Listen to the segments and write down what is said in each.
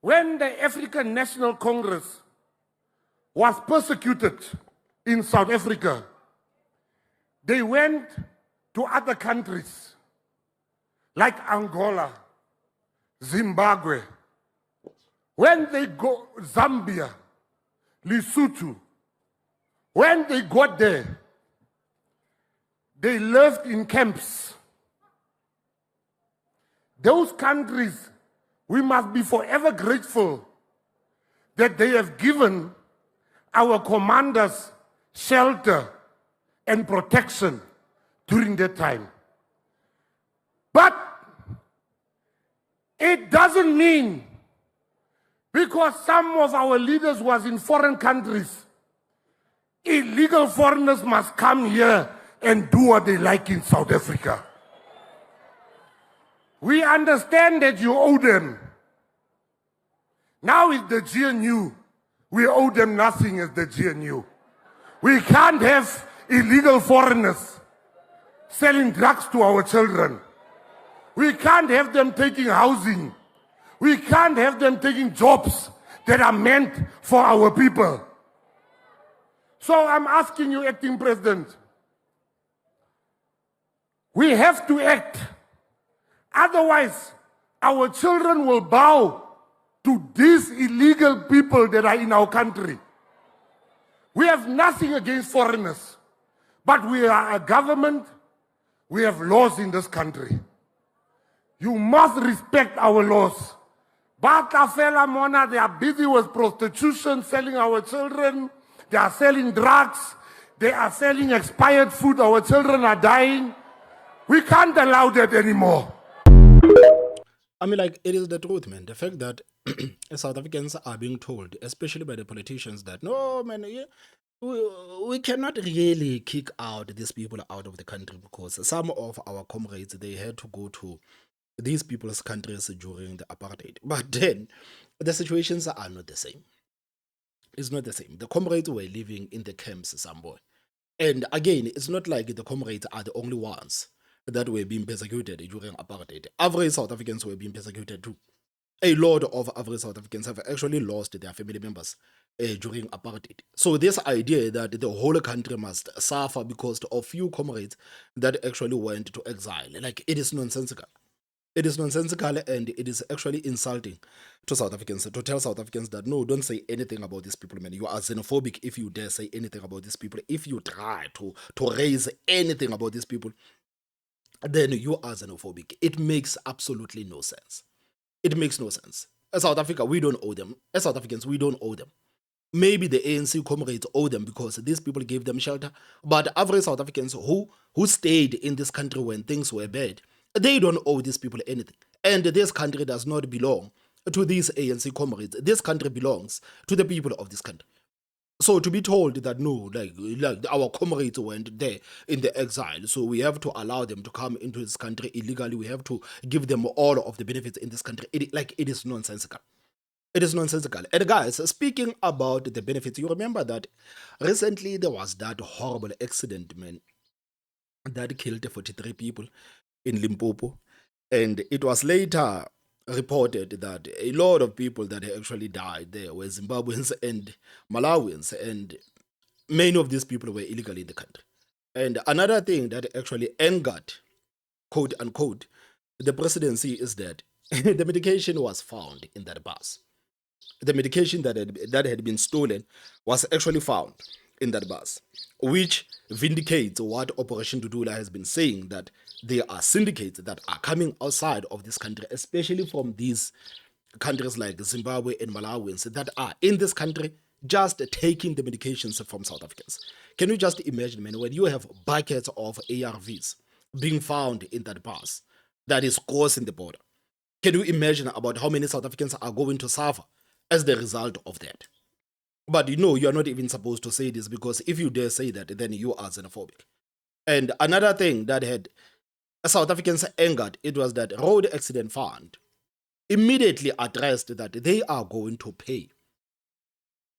When the African National Congress was persecuted in South Africa, they went to other countries like Angola, Zimbabwe. When they go Zambia, Lesotho, when they got there, they lived in camps. Those countries, we must be forever grateful that they have given our commanders shelter and protection during that time. But it doesn't mean because some of our leaders was in foreign countries, illegal foreigners must come here and do what they like in South Africa. We understand that you owe them. Now it's the GNU. We owe them nothing as the GNU. We can't have illegal foreigners selling drugs to our children. We can't have them taking housing. We can't have them taking jobs that are meant for our people. So I'm asking you, Acting President, we have to act. Otherwise, our children will bow to these illegal people that are in our country. We have nothing against foreigners, but we are a government. We have laws in this country. You must respect our laws. Batafela Mona, they are busy with prostitution, selling our children. They are selling drugs. They are selling expired food. Our children are dying. We can't allow that anymore. I mean, like, it is the truth, man. The fact that South Africans are being told, especially by the politicians, that no, man, we cannot really kick out these people out of the country because some of our comrades, they had to go to these people's countries during the apartheid. But then the situations are not the same. It's not the same. The comrades were living in the camps somewhere. And again, it's not like the comrades are the only ones that were being persecuted during apartheid. Average South Africans were being persecuted too. A lot of average South Africans have actually lost their family members during apartheid. So this idea that the whole country must suffer because of few comrades that actually went to exile, like, it is nonsensical. It is nonsensical and it is actually insulting to South Africans to tell South Africans that no, don't say anything about these people, man. You are xenophobic if you dare say anything about these people. If you try to raise anything about these people, then you are xenophobic. It makes absolutely no sense. It makes no sense. As South Africa, we don't owe them. As South Africans, we don't owe them. Maybe the ANC comrades owe them because these people gave them shelter. But average South Africans who stayed in this country when things were bad, they don't owe these people anything. And this country does not belong to these ANC comrades. This country belongs to the people of this country. So to be told that no, like our comrades went there in the exile, so we have to allow them to come into this country illegally, we have to give them all of the benefits in this country, it is nonsensical. It is nonsensical. And guys, speaking about the benefits, you remember that recently there was that horrible accident, man, that killed 43 people in Limpopo. And it was later reported that a lot of people that actually died there were Zimbabweans and Malawians, and many of these people were illegally in the country. And another thing that actually angered, quote unquote, the presidency is that the medication was found in that bus. The medication that had been stolen was actually found in that bus, which vindicates what Operation Dudula has been saying, that there are syndicates that are coming outside of this country, especially from these countries like Zimbabwe and Malawians that are in this country just taking the medications from South Africans. Can you just imagine, man, when you have buckets of ARVs being found in that bus that is crossing the border? Can you imagine about how many South Africans are going to suffer as the result of that? But you know, you are not even supposed to say this, because if you dare say that, then you are xenophobic. And another thing that had South Africans angered, it was that Road Accident Fund immediately addressed that they are going to pay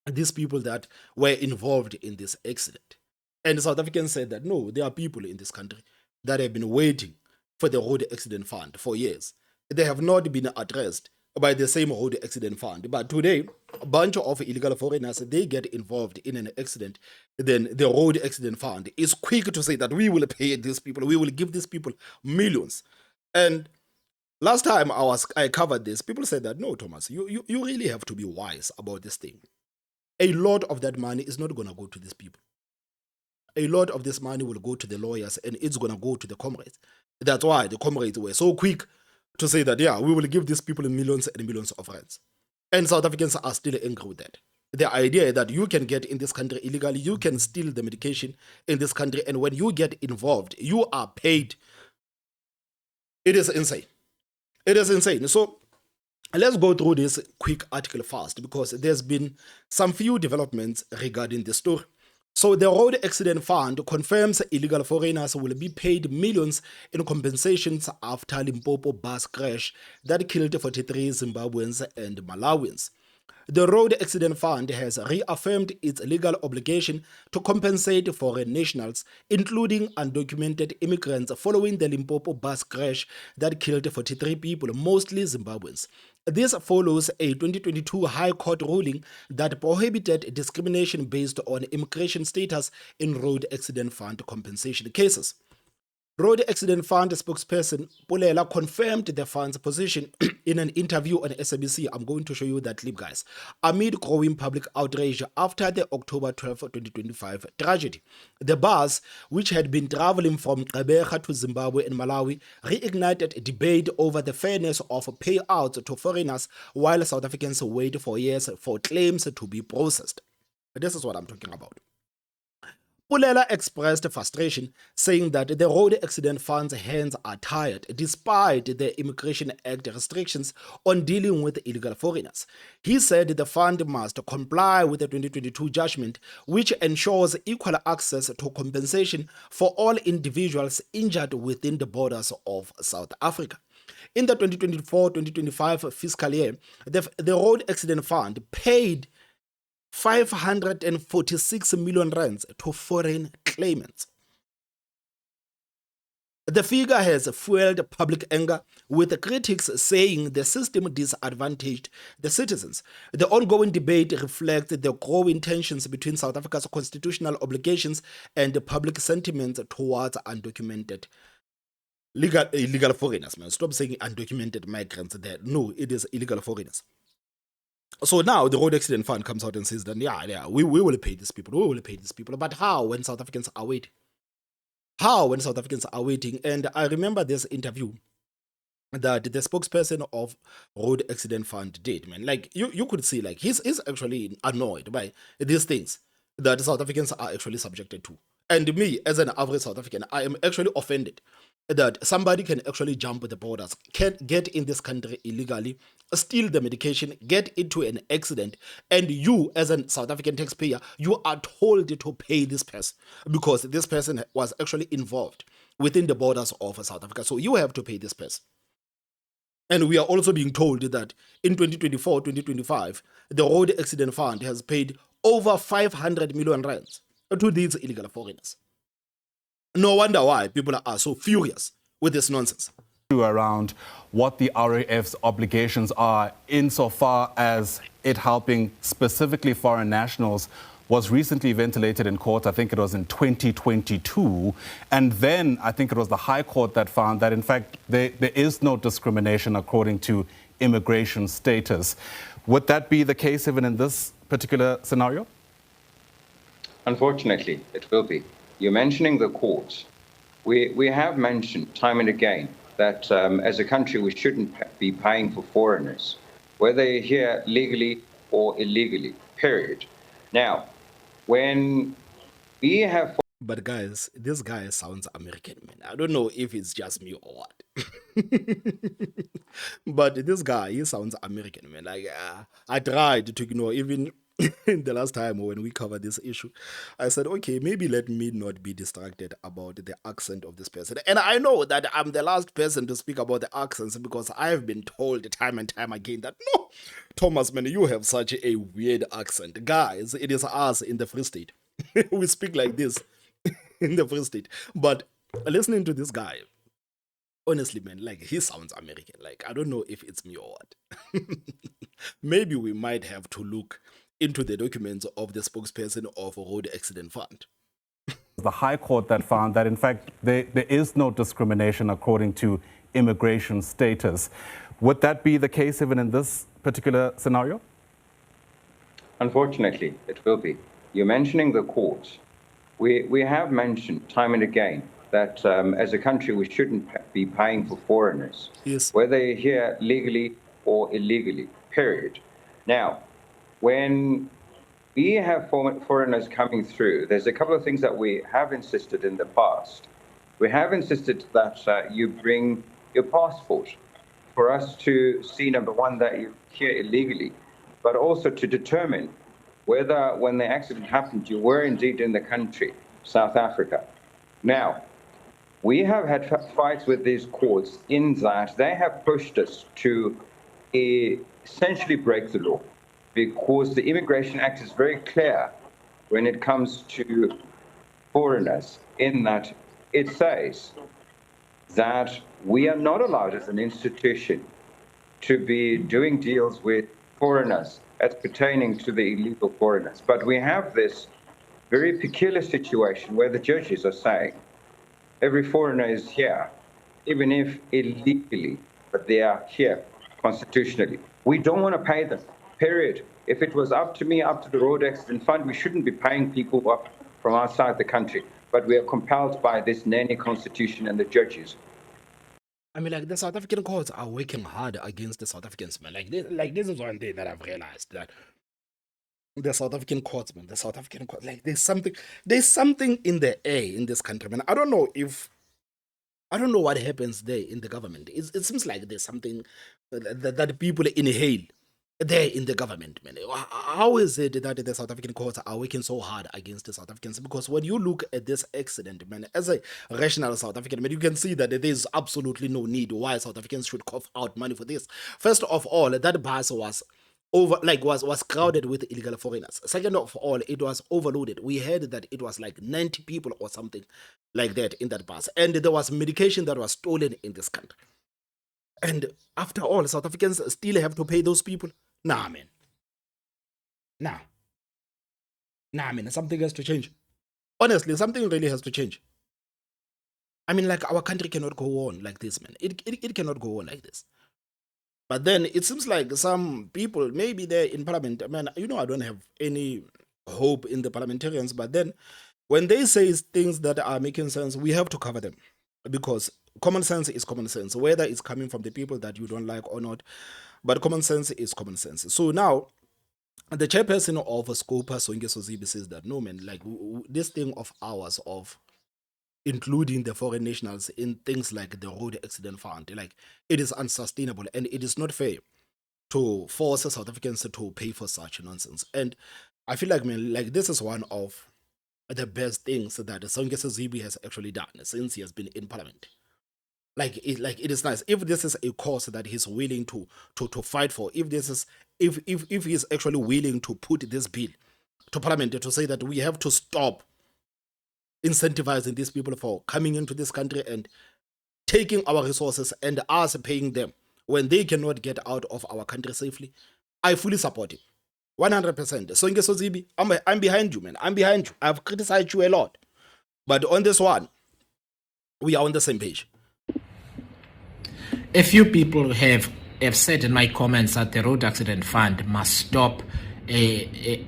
these people that were involved in this accident. And South Africans said that no, there are people in this country that have been waiting for the Road Accident Fund for years. They have not been addressed by the same road accident fund. But today, a bunch of illegal foreigners, they get involved in an accident, then the road accident fund is quick to say that we will pay these people, we will give these people millions. And last time I covered this, people said that no, Thomas, you really have to be wise about this thing. A lot of that money is not going to go to these people. A lot of this money will go to the lawyers and it's going to go to the comrades. That's why the comrades were so quick to say that, yeah, we will give these people millions and millions of rands. And South Africans are still angry with that. The idea that you can get in this country illegally, you can steal the medication in this country, and when you get involved, you are paid. It is insane. It is insane. So let's go through this quick article fast because there's been some few developments regarding the story. So the Road Accident Fund confirms illegal foreigners will be paid millions in compensations after Limpopo bus crash that killed 43 Zimbabweans and Malawians. The Road Accident Fund has reaffirmed its legal obligation to compensate foreign nationals, including undocumented immigrants, following the Limpopo bus crash that killed 43 people, mostly Zimbabweans. This follows a 2022 High Court ruling that prohibited discrimination based on immigration status in road accident fund compensation cases. Road Accident Fund spokesperson Pulela confirmed the fund's position in an interview on SABC. I'm going to show you that clip, guys. Amid growing public outrage after the October 12, 2025 tragedy, the bus, which had been traveling from Gqeberha to Zimbabwe and Malawi, reignited a debate over the fairness of payouts to foreigners while South Africans wait for years for claims to be processed. This is what I'm talking about. Pulela expressed frustration, saying that the Road Accident Fund's hands are tied despite the Immigration Act restrictions on dealing with illegal foreigners. He said the fund must comply with the 2022 judgment, which ensures equal access to compensation for all individuals injured within the borders of South Africa. In the 2024-2025 fiscal year, the Road Accident Fund paid 546 million rands to foreign claimants. The figure has fueled public anger, with critics saying the system disadvantaged the citizens. The ongoing debate reflects the growing tensions between South Africa's constitutional obligations and the public sentiment towards undocumented illegal foreigners. Man, stop saying undocumented migrants there. No, it is illegal foreigners. So now the Road Accident Fund comes out and says that, yeah, we will pay these people, we will pay these people. But how when South Africans are waiting? How when South Africans are waiting? And I remember this interview that the spokesperson of Road Accident Fund did, man. Like, you could see, like, he's actually annoyed by these things that South Africans are actually subjected to. And me, as an average South African, I am actually offended that somebody can actually jump the borders, can get in this country illegally, steal the medication, get into an accident, and you, as a South African taxpayer, you are told to pay this person because this person was actually involved within the borders of South Africa. So you have to pay this person. And we are also being told that in 2024-2025, the Road Accident Fund has paid over 500 million rands to these illegal foreigners. No wonder why people are so furious with this nonsense. Around what the RAF's obligations are insofar as it helping specifically foreign nationals was recently ventilated in court. I think it was in 2022. And then I think it was the High Court that found that, in fact, there is no discrimination according to immigration status. Would that be the case even in this particular scenario? Unfortunately, it will be. You're mentioning the courts. We have mentioned time and again that as a country we shouldn't be paying for foreigners, whether you're here legally or illegally, period. Now, when we have... But guys, this guy sounds American, man. I don't know if it's just me or what. But this guy, he sounds American, man. Like, I tried to ignore even the last time when we covered this issue. I said, okay, maybe let me not be distracted about the accent of this person. And I know that I'm the last person to speak about the accents because I have been told time and time again that, no, Thomas, man, you have such a weird accent. Guys, it is us in the Free State. We speak like this in the Free State. But listening to this guy, Honestly, man, like he sounds American. Like, I don't know if it's me or what. Maybe we might have to look into the documents of the spokesperson of Road Accident Fund. The High Court that found that, in fact, there is no discrimination according to immigration status. Would that be the case even in this particular scenario? Unfortunately, it will be. You're mentioning the courts. We have mentioned time and again that as a country we shouldn't be paying for foreigners, Yes. whether they're here legally or illegally, period. Now, when we have foreigners coming through, there's a couple of things that we have insisted in the past. We have insisted that you bring your passport for us to see, number one, that you're here illegally, but also to determine whether when the accident happened, you were indeed in the country, South Africa. Now, we have had fights with these courts in that they have pushed us to essentially break the law, because the Immigration Act is very clear when it comes to foreigners, in that it says that we are not allowed as an institution to be doing deals with foreigners as pertaining to the illegal foreigners. But we have this very peculiar situation where the judges are saying every foreigner is here, even if illegally, but they are here constitutionally. We don't want to pay them, period. If it was up to me, up to the Road Accident Fund, we shouldn't be paying people from outside the country. But we are compelled by this nanny constitution and the judges. I mean, like, the South African courts are working hard against the South Africans, man. Like this is one thing that I've realized, that the South African courts, man, like there's something in the air in this country, man. I don't know what happens there in the government. It seems like there's something that people inhale there in the government, man. How is it that the South African courts are working so hard against the South Africans? Because when you look at this accident, man, as a rational South African, man, you can see that there is absolutely no need why South Africans should cough out money for this. First of all, that bus was was crowded with illegal foreigners. Second of all, it was overloaded. We heard that it was like 90 people or something like that in that bus, and there was medication that was stolen in this country. And after all, South Africans still have to pay those people? Nah, man. Nah, man, something has to change. Honestly, something really has to change. I mean, like, our country cannot go on like this, man. It cannot go on like this. But then it seems like some people, maybe they're in parliament, man, I don't have any hope in the parliamentarians, but then when they say things that are making sense, we have to cover them, because common sense is common sense, whether it's coming from the people that you don't like or not. But common sense is common sense. So now, the chairperson of SCOPA, Songezo Zibi, says that, no, man, like, this thing of ours of including the foreign nationals in things like the Road Accident Fund, like, it is unsustainable and it is not fair to force South Africans to pay for such nonsense. And I feel like, man, like, this is one of the best things that Songezo Zibi has actually done since he has been in parliament. Like it is nice if this is a cause that he's willing to fight for. If he's actually willing to put this bill to parliament to say that we have to stop incentivizing these people for coming into this country and taking our resources and us paying them when they cannot get out of our country safely, I fully support it. 100%. Songezo Zibi, I'm behind you, man. I'm behind you. I've criticized you a lot. But on this one, we are on the same page. A few people have said in my comments that the Road Accident Fund must stop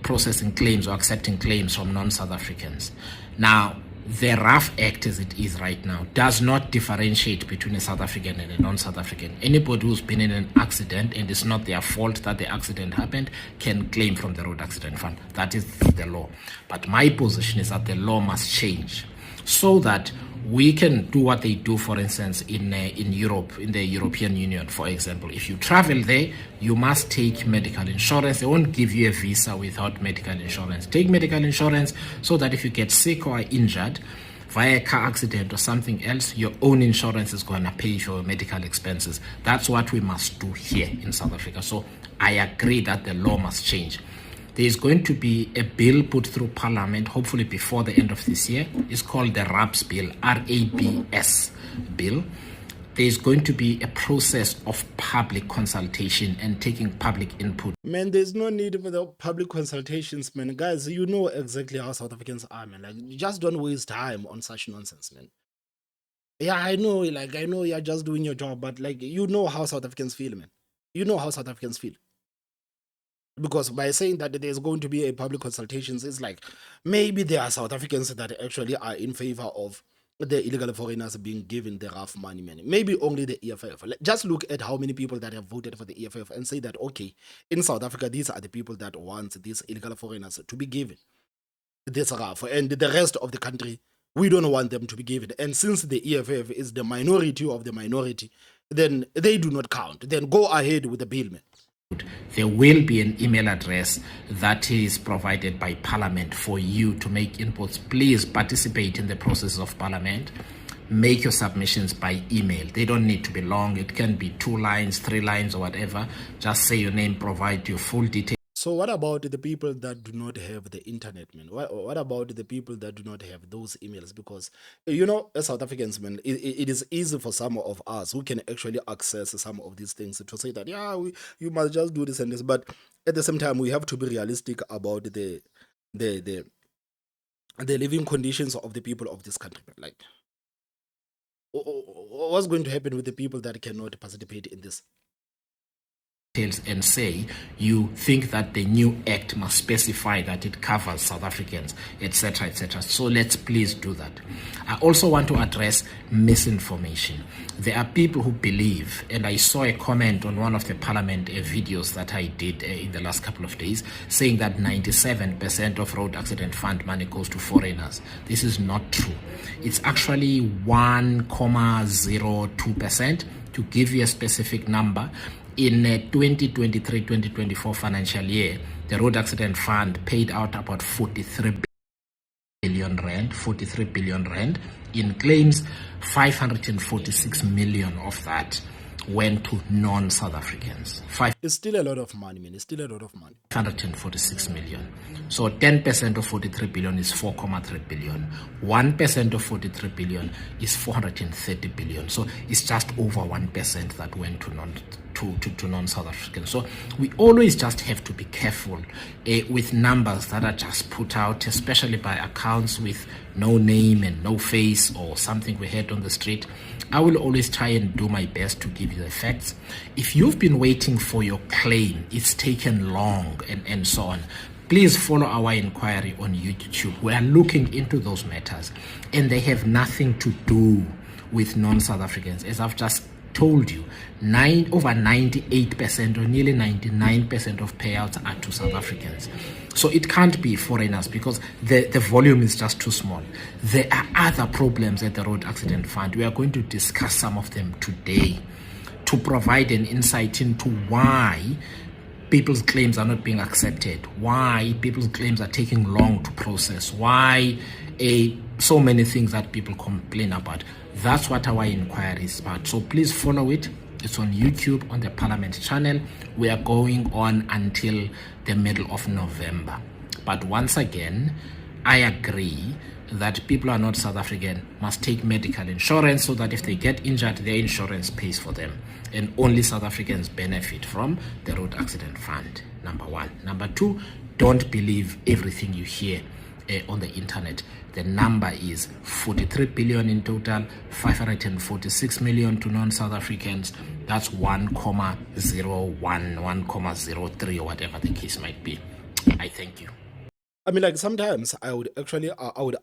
processing claims or accepting claims from non-South Africans. Now, the RAF Act as it is right now does not differentiate between a South African and a non-South African. Anybody who's been in an accident and it's not their fault that the accident happened can claim from the Road Accident Fund. That is the law. But my position is that the law must change so that we can do what they do, for instance, in Europe, in the European Union, for example. If you travel there, you must take medical insurance. They won't give you a visa without medical insurance. Take medical insurance so that if you get sick or injured via a car accident or something else, your own insurance is going to pay for your medical expenses. That's what we must do here in South Africa. So I agree that the law must change. There is going to be a bill put through Parliament, hopefully before the end of this year. It's called the RABS bill, RABS bill. there's going to be a process of public consultation and taking public input. Man, there's no need for the public consultations, man. Guys, you know exactly how South Africans are, man. Like, you just don't waste time on such nonsense, man. Yeah, I know, like, I know you're just doing your job, but, like, you know how South Africans feel, man. You know how South Africans feel. Because by saying that there's going to be a public consultations, it's like maybe there are South Africans that actually are in favor of the illegal foreigners being given the RAF money. Maybe only the EFF. Just look at how many people that have voted for the EFF and say that, okay, in South Africa, these are the people that want these illegal foreigners to be given this RAF. And the rest of the country, we don't want them to be given. And since the EFF is the minority of the minority, then they do not count. Then go ahead with the bill, man. There will be an email address that is provided by Parliament for you to make inputs. Please participate in the process of Parliament. Make your submissions by email. They don't need to be long. It can be 2 lines, 3 lines, or whatever. Just say your name, provide your full details. So what about the people that do not have the internet, man? What about the people that do not have those emails? Because, you know, as South Africans, man, it is easy for some of us who can actually access some of these things to say that, yeah, you must just do this and this. But at the same time, we have to be realistic about the living conditions of the people of this country. Like, what's going to happen with the people that cannot participate in this? And say you think that the new act must specify that it covers South Africans, etc., etc. So let's please do that. I also want to address misinformation. There are people who believe, and I saw a comment on one of the Parliament videos that I did in the last couple of days, saying that 97% of road accident fund money goes to foreigners. This is not true. It's actually 1.02%. To give you a specific number, in 2023-2024 financial year, the Road Accident Fund paid out about 43 billion rand. In claims, 546 million of that went to non-South Africans. It's still a lot of money, man. It's still a lot of money. 546 million. So 10% of 43 billion is 4.3 billion. 1% of 43 billion is 430 billion. So it's just over 1% that went to non-South Africans. So we always just have to be careful with numbers that are just put out, especially by accounts with no name and no face or something we heard on the street. I will always try and do my best to give you the facts. If you've been waiting for your claim, it's taken long and so on, please follow our inquiry on YouTube. We are looking into those matters and they have nothing to do with non-South Africans. As I've just told you, over 98% or nearly 99% of payouts are to South Africans. So it can't be foreigners because the volume is just too small. There are other problems at the Road Accident Fund. We are going to discuss some of them today to provide an insight into why people's claims are not being accepted, why people's claims are taking long to process, why so many things that people complain about. That's what our inquiry is about. So please follow it. It's on YouTube on the Parliament channel. We are going on until the middle of November. But once again, I agree that people who are not South African must take medical insurance so that if they get injured, their insurance pays for them. And only South Africans benefit from the Road Accident Fund, number one. Number two, don't believe everything you hear on the internet. The number is 43 billion in total, 546 million to non-South Africans. That's 1.01, 1.03 or whatever the case might be. I thank you. I mean, like, sometimes I would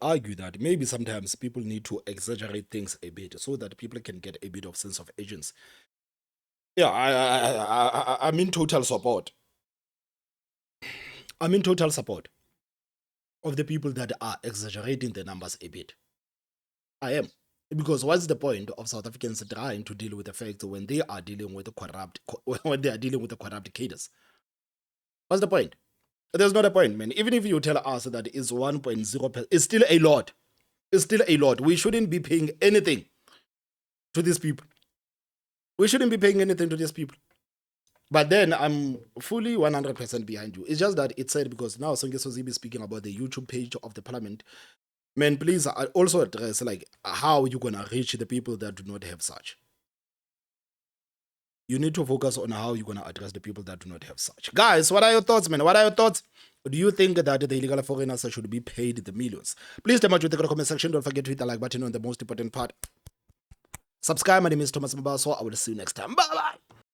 argue that maybe sometimes people need to exaggerate things a bit so that people can get a bit of sense of agency. Yeah, I'm in total support. I'm in total support of the people that are exaggerating the numbers a bit. I am. Because what's the point of South Africans trying to deal with the fact when they are dealing with the corrupt cadres? What's the point? There's not a point, man. Even if you tell us that it's 1.0%, it's still a lot. It's still a lot. We shouldn't be paying anything to these people. We shouldn't be paying anything to these people. But then I'm fully 100% behind you. It's just that it's said because now Songezo Zibi is speaking about the YouTube page of the Parliament. Man, please also address like how you're going to reach the people that do not have such. you need to focus on how you're going to address the people that do not have such. Guys, what are your thoughts, man? What are your thoughts? Do you think that the illegal foreigners should be paid the millions? Please tell me what you think in the comment section. Don't forget to hit the like button on the most important part. Subscribe. My name is Thomas Mabaso. I will see you next time. Bye-bye.